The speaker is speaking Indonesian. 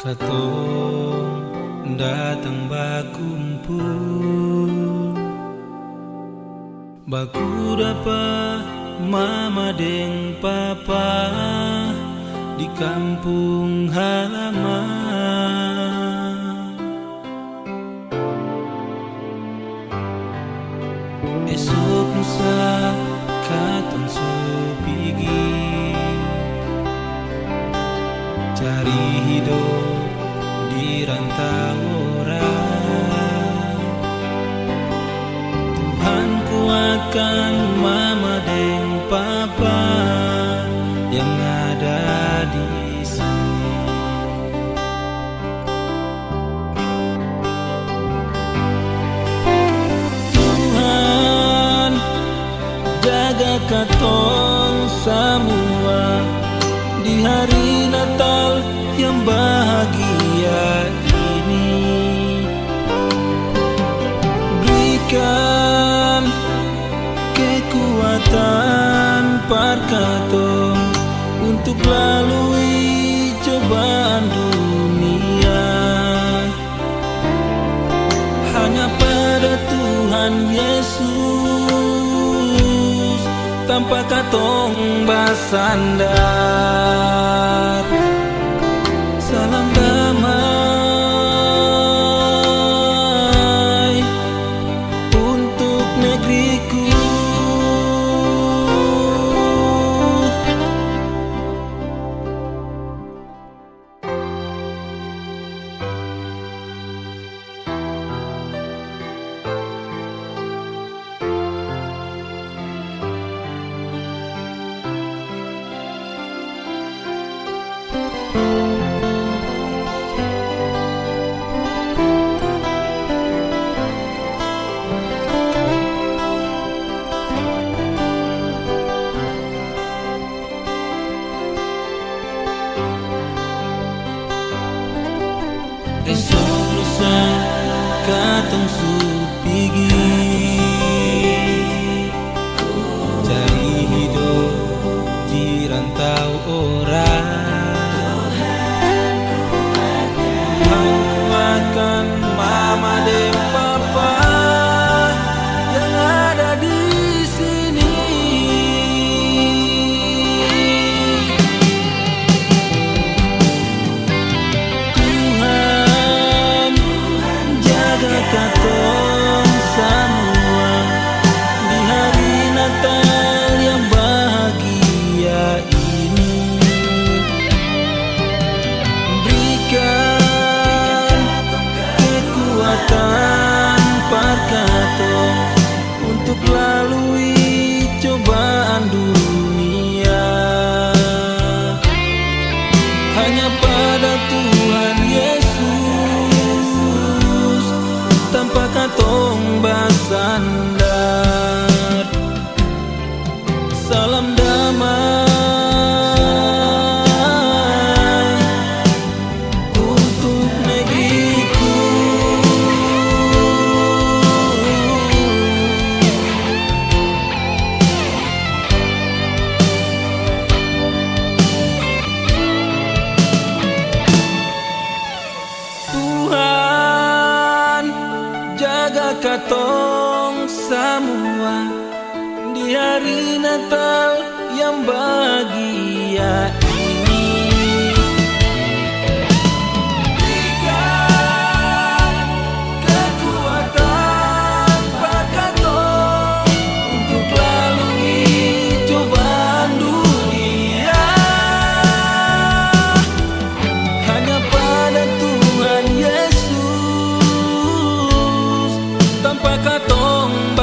Katong datang bakumpul, baku dapa mama deng papa di kampung halaman. Esok lusa katong so pigi cari hidup di rantau orang. Tuhan kuatkan mama deng papa yang ada di sini. Tuhan jaga katong semua di hari Natal yang bahagia ini. Berikan kekuatan perkatong untuk lalui cobaan dunia. Hanya pada Tuhan Yesus tanpa katong bersandar. Salam damai untuk negeriku. Esok lusa katong su pigi cari hidup di rantau orang. Tuhan kuatkan mama dan papa yang ada di sini. Katong semua di hari Natal yang bahagia ini. Berikan kekuatan perkatong untuk lalui cobaan dunia. Hanya pada Tuhan Yesus tanpa katong bersandar. Salam damai untuk negeriku. Tuhan jaga katong semua di hari Natal yang bahagia ini. Berikan kekuatan perkatong untuk lalui cobaan dunia. Hanya pada Tuhan Yesus tanpa katong